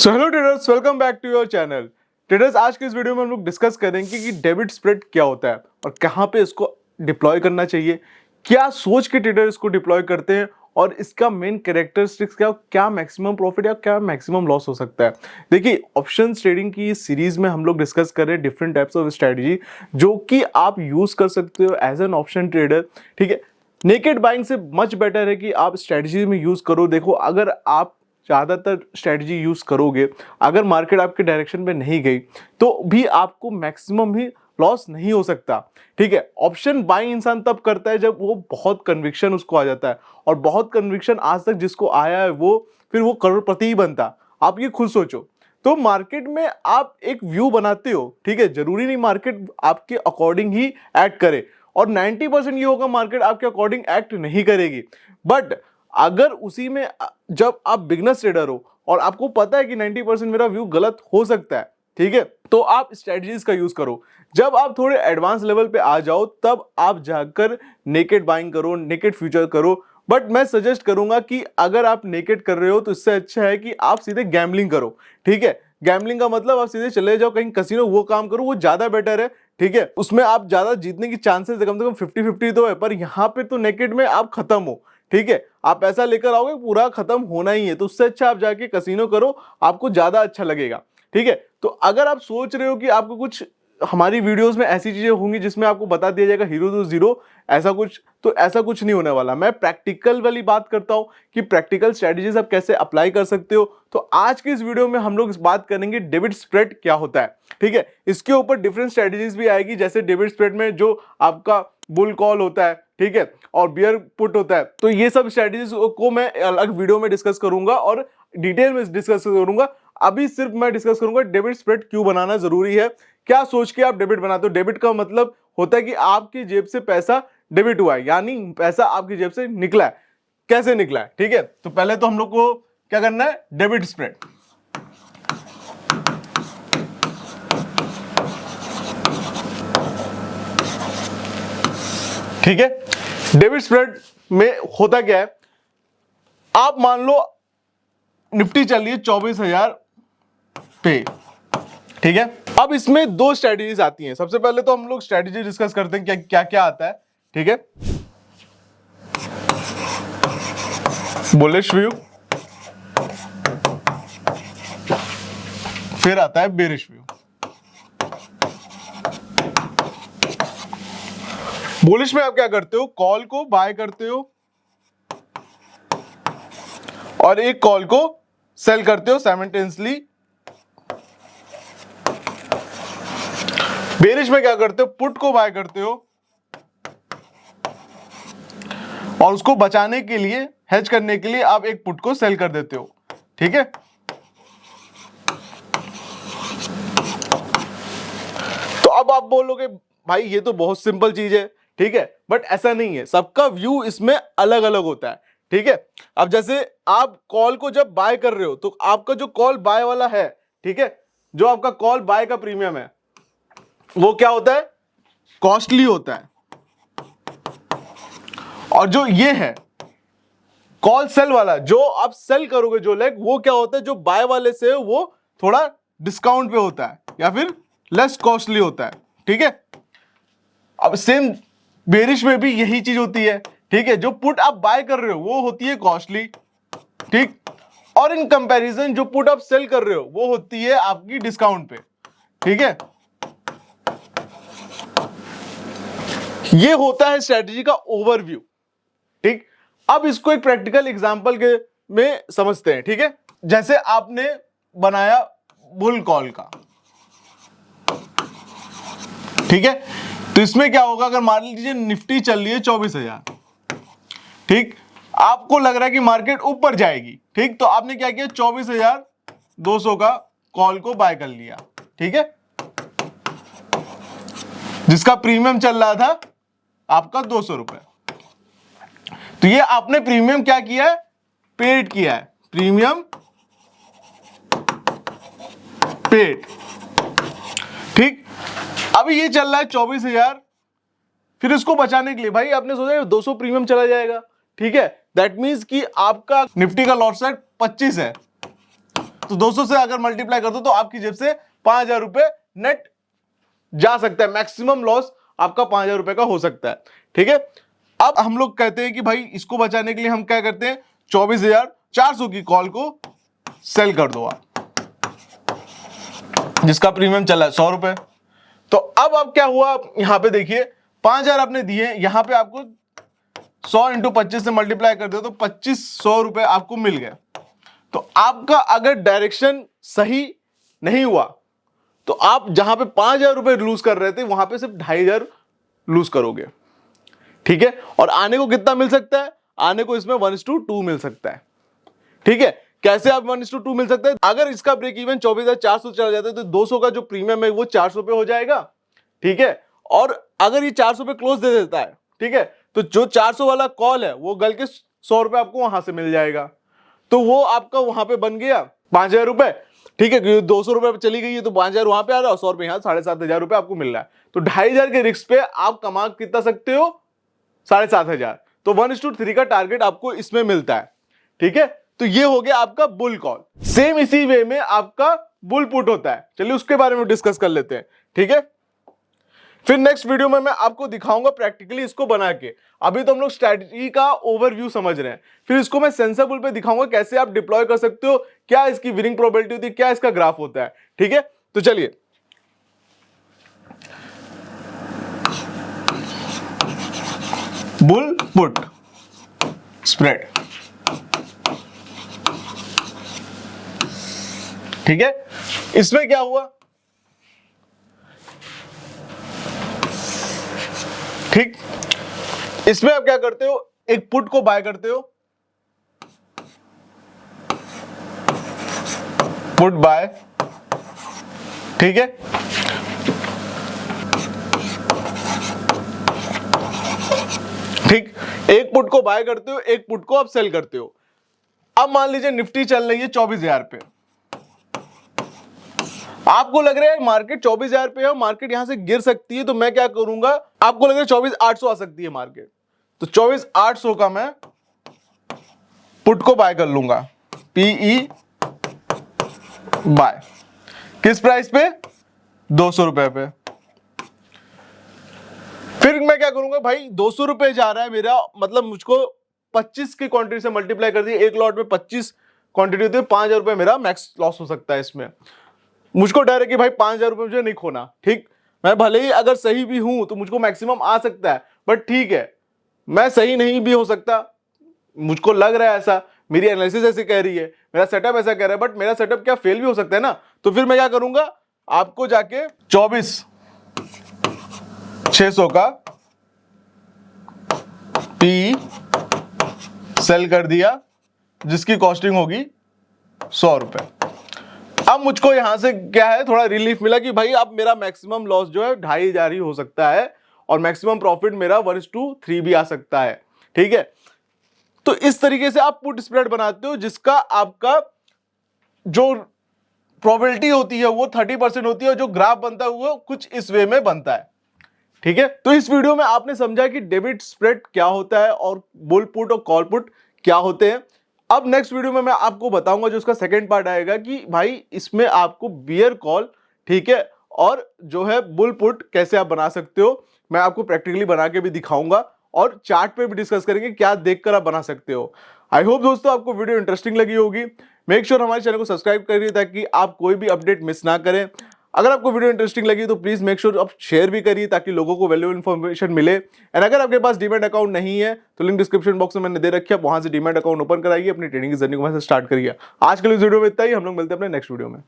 So hello traders, welcome back to your channel. Traders, आज के इस वीडियो में हम लोग डिस्कस करेंगे कि डेबिट स्प्रेड क्या होता है और कहाँ पे इसको डिप्लॉय करना चाहिए, क्या सोच के ट्रेडर इसको डिप्लॉय करते हैं और इसका मेन कैरेक्टरिस्टिक्स क्या मैक्सिमम प्रॉफिट या क्या मैक्सिमम लॉस हो सकता है। देखिए, ऑप्शन ट्रेडिंग की इस सीरीज में हम लोग डिस्कस कर रहे हैं डिफरेंट टाइप्स ऑफ स्ट्रेटजी जो कि आप यूज कर सकते हो एज एन ऑप्शन ट्रेडर। ठीक है, नेकेड बाइंग से मच बेटर है कि आप स्ट्रेटजी में यूज करो। देखो, अगर आप ज़्यादातर स्ट्रेटजी यूज करोगे, अगर मार्केट आपके डायरेक्शन में नहीं गई तो भी आपको मैक्सिमम ही लॉस नहीं हो सकता। ठीक है, ऑप्शन बाइंग इंसान तब करता है जब वो बहुत कन्विक्शन उसको आ जाता है, और बहुत कन्विक्शन आज तक जिसको आया है वो फिर वो करोड़पति ही बनता। आप ये खुद सोचो। तो मार्केट में आप एक व्यू बनाते हो, ठीक है, जरूरी नहीं मार्केट आपके अकॉर्डिंग ही एक्ट करे, और 90% ये होगा मार्केट आपके अकॉर्डिंग एक्ट नहीं करेगी। बट अगर उसी में जब आप बिगनर्स ट्रेडर हो और आपको पता है कि 90% मेरा व्यू गलत हो सकता है, ठीक है, तो आप स्ट्रेटजीज का यूज करो। जब आप थोड़े एडवांस लेवल पे आ जाओ तब आप जाकर नेकेड बाइंग करो, नेकेड फ्यूचर करो। बट मैं सजेस्ट करूंगा कि अगर आप नेकेड कर रहे हो तो इससे अच्छा है कि आप सीधे गैम्बलिंग करो। ठीक है, गैम्बलिंग का मतलब आप सीधे चले जाओ कहीं कसिनो, वो काम करो, वो ज्यादा बेटर है। ठीक है, उसमें आप ज्यादा जीतने की चांसेस कम से कम 50-50 तो है, पर यहाँ पे तो नेकेड में आप खत्म हो। ठीक है, आप पैसा लेकर आओगे, पूरा खत्म होना ही है, तो उससे अच्छा आप जाके कसिनो करो, आपको ज्यादा अच्छा लगेगा। ठीक है, तो अगर आप सोच रहे हो कि आपको कुछ हमारी वीडियोस में ऐसी चीजें होंगी जिसमें आपको बता दिया जाएगा हीरो टू जीरो, ऐसा कुछ, तो ऐसा कुछ नहीं होने वाला। मैं प्रैक्टिकल वाली बात करता हूं कि प्रैक्टिकल स्ट्रेटजीज आप कैसे अप्लाई कर सकते हो। तो आज की इस वीडियो में हम लोग इस बात करेंगे डेबिट स्प्रेड क्या होता है। ठीक है, इसके ऊपर डिफरेंट स्ट्रेटजीज भी आएगी, जैसे डेबिट स्प्रेड में जो आपका बुल कॉल होता है, ठीक है, और बियर पुट होता है, तो ये सब स्ट्रेटजीज को मैं अलग वीडियो में डिस्कस करूंगा और डिटेल में डिस्कस करूंगा। अभी सिर्फ मैं डिस्कस करूंगा डेबिट स्प्रेड क्यों बनाना जरूरी है, क्या सोच के आप डेबिट बनाते हो। डेबिट का मतलब होता है कि आपकी जेब से पैसा डेबिट हुआ है, यानी पैसा आपकी जेब से निकला है। कैसे निकला है, ठीक है, तो पहले तो हम लोग को क्या करना है, डेबिट स्प्रेड। ठीक है, डेबिट स्प्रेड में होता क्या है, आप मान लो निफ्टी चल रही है 24,000 पे। ठीक है, अब इसमें दो स्ट्रेटजीज आती हैं। सबसे पहले तो हम लोग स्ट्रेटजी डिस्कस करते हैं क्या क्या क्या आता है। ठीक है, बुलिश व्यू, फिर आता है बेरिश व्यू। बुलिश में आप क्या करते हो, कॉल को बाय करते हो और एक कॉल को सेल करते हो साइमल्टेनियसली। बेरिश में क्या करते हो, पुट को बाय करते हो और उसको बचाने के लिए, हेज करने के लिए आप एक पुट को सेल कर देते हो। ठीक है, तो अब आप बोलोगे भाई ये तो बहुत सिंपल चीज है। ठीक है, बट ऐसा नहीं है, सबका व्यू इसमें अलग अलग होता है। ठीक है, अब जैसे आप कॉल को जब बाय कर रहे हो तो आपका जो कॉल बाय वाला है, ठीक है, जो आपका कॉल बाय का प्रीमियम है वो क्या होता है, कॉस्टली होता है। और जो ये है कॉल सेल वाला, जो आप सेल करोगे जो लेग, वो क्या होता है, जो बाय वाले से वो थोड़ा डिस्काउंट पे होता है या फिर लेस कॉस्टली होता है। ठीक है, अब सेम बेरिश में भी यही चीज होती है। ठीक है, जो पुट आप बाय कर रहे हो वो होती है कॉस्टली, ठीक, और इन कंपैरिजन जो पुट आप सेल कर रहे हो वो होती है आपकी डिस्काउंट पे। ठीक है, ये होता है स्ट्रेटजी का ओवरव्यू। ठीक, अब इसको एक प्रैक्टिकल एग्जांपल के में समझते हैं। ठीक है, जैसे आपने बनाया बुल कॉल का, ठीक है, तो इसमें क्या होगा, अगर मान लीजिए निफ्टी चल रही है 24,000, ठीक, आपको लग रहा है कि मार्केट ऊपर जाएगी। ठीक, तो आपने क्या किया, 24,200 का कॉल को बाय कर लिया। ठीक है, जिसका प्रीमियम चल रहा था आपका 200 रुपए। तो ये आपने प्रीमियम क्या किया है, पेड किया है, प्रीमियम पेड। ठीक, अभी ये चल रहा है 24,000, फिर इसको बचाने के लिए भाई आपने सोचा 200 प्रीमियम चला जाएगा। ठीक है, दैट मींस कि आपका निफ्टी का लॉट साइज 25 है, तो 200 से अगर मल्टीप्लाई कर दो तो आपकी जेब से 5,000 रुपए नेट जा सकता है, मैक्सिमम लॉस आपका 5,000 रुपए का हो सकता है। ठीक है, अब हम लोग कहते हैं कि भाई इसको बचाने के लिए हम क्या करते हैं, 24,400 की कॉल को सेल कर दो आप, जिसका प्रीमियम चला है 100 रुपए। तो अब क्या हुआ, यहां पे देखिए 5,000 आपने दिए, यहां पे आपको 100 इंटू 25 से मल्टीप्लाई कर दो तो 2500 रुपए आपको मिल गए। तो आपका अगर डायरेक्शन सही नहीं हुआ तो आप जहां पे 5,000 रुपए लूज कर रहे थे वहां पे सिर्फ 2,500 लूज करोगे। ठीक है, और आने को कितना मिल सकता है, आने को इसमें 1:2 मिल सकता है। ठीक है, कैसे आप 1:2 मिल सकता है, अगर इसका ब्रेक इवन 24,400 चला जाता है तो 200 का जो प्रीमियम है वो 400 पे हो जाएगा। ठीक है, और अगर ये 400 पे क्लोज दे देता है, ठीक है, तो जो 400 वाला कॉल है वो गल के 100 रुपए आपको वहां से मिल जाएगा। तो वो आपका वहां पे बन गया 5,000 रुपए। ठीक है, 200 रुपए पे चली गई है तो 5,000 वहां पे आ रहा है और 100 रुपए यहाँ 7,500 रुपए आपको मिल रहा है। तो 2,500 के रिस्क पे आप कमा कितना सकते हो, 7,500। तो 1:3 का टारगेट आपको इसमें मिलता है। ठीक है, तो ये हो गया आपका बुल कॉल। सेम इसी वे में आपका बुल पुट होता है, चलिए उसके बारे में डिस्कस कर लेते हैं। ठीक है, फिर नेक्स्ट वीडियो में मैं आपको दिखाऊंगा प्रैक्टिकली इसको बना के। अभी तो हम लोग स्ट्रैटेजी का ओवरव्यू समझ रहे हैं, फिर इसको मैं सेंसर बुल पे दिखाऊंगा कैसे आप डिप्लॉय कर सकते हो, क्या इसकी विनिंग प्रोबेबिलिटी होती है, क्या इसका ग्राफ होता है। ठीक है, तो चलिए बुल पुट स्प्रेड। ठीक है, इसमें क्या हुआ, ठीक, इसमें आप क्या करते हो, एक पुट को बाय करते हो, पुट बाय। ठीक है, ठीक, एक पुट को बाय करते हो, एक पुट को आप सेल करते हो। अब मान लीजिए निफ्टी चल रही है 24,000 पे, आपको लग रहा है मार्केट 24,000 पे है, मार्केट यहां से गिर सकती है, तो मैं क्या करूंगा, आपको लग रहा है 24,800 आ सकती है मार्केट, तो 24,800 का मैं पुट को बाय कर लूंगा, पीई बाय, किस प्राइस पे, 200 रुपए पे। फिर मैं क्या करूंगा, भाई 200 रुपए जा रहा है मेरा, मतलब मुझको 25 की क्वांटिटी से मल्टीप्लाई कर दिए, एक लॉट में 25 क्वांटिटी होती है, 5,000 रुपए मेरा मैक्स लॉस हो सकता है इसमें। मुझको डर है कि भाई 5,000 रुपए मुझे नहीं खोना। ठीक, मैं भले ही अगर सही भी हूं तो मुझको मैक्सिमम आ सकता है, बट ठीक है मैं सही नहीं भी हो सकता, मुझको लग रहा है ऐसा, मेरी एनालिसिस ऐसे कह रही है, मेरा सेटअप ऐसा कह रहा है, बट मेरा सेटअप क्या फेल भी हो सकता है ना। तो फिर मैं क्या करूंगा, आपको जाके 24,600 का पी सेल कर दिया, जिसकी कॉस्टिंग होगी 100 रुपए। अब मुझको यहां से क्या है, थोड़ा रिलीफ मिला कि भाई अब मेरा मैक्सिमम लॉस जो है 2,500 ही हो सकता है और मैक्सिमम प्रॉफिट मेरा 1:3 भी आ सकता है। ठीक है, तो इस तरीके से आप पुट स्प्रेड बनाते हो, जिसका आपका जो प्रोबेबिलिटी होती है वो 30% होती है और जो ग्राफ बनता है वो कुछ इस वे में बनता है। ठीक है, तो इस वीडियो में आपने समझा कि डेबिट स्प्रेड क्या होता है और बुल पुट और कॉल पुट क्या होते हैं। अब नेक्स्ट वीडियो में मैं आपको बताऊंगा, जो उसका सेकंड पार्ट आएगा, कि भाई इसमें आपको बियर कॉल, ठीक है, और जो है बुल पुट कैसे आप बना सकते हो, मैं आपको प्रैक्टिकली बना के भी दिखाऊंगा और चार्ट पे भी डिस्कस करेंगे क्या देखकर आप बना सकते हो। आई होप दोस्तों आपको वीडियो इंटरेस्टिंग लगी होगी। मेक श्योर हमारे चैनल को सब्सक्राइब करिए ताकि आप कोई भी अपडेट मिस ना करें। अगर आपको वीडियो इंटरेस्टिंग लगी तो प्लीज मेक श्योर आप शेयर भी करिए ताकि लोगों को वैल्यूएबल इंफॉर्मेशन मिले। एंड अगर आपके पास डीमैट अकाउंट नहीं है तो लिंक डिस्क्रिप्शन बॉक्स में मैंने दे रखी है, वहां से डीमैट अकाउंट ओपन कराइए, अपनी ट्रेडिंग की जर्नी को वहां से स्टार्ट करिए। आज के लिए इस वीडियो में इतना ही, हम लोग मिलते हैं अपने नेक्स्ट वीडियो में।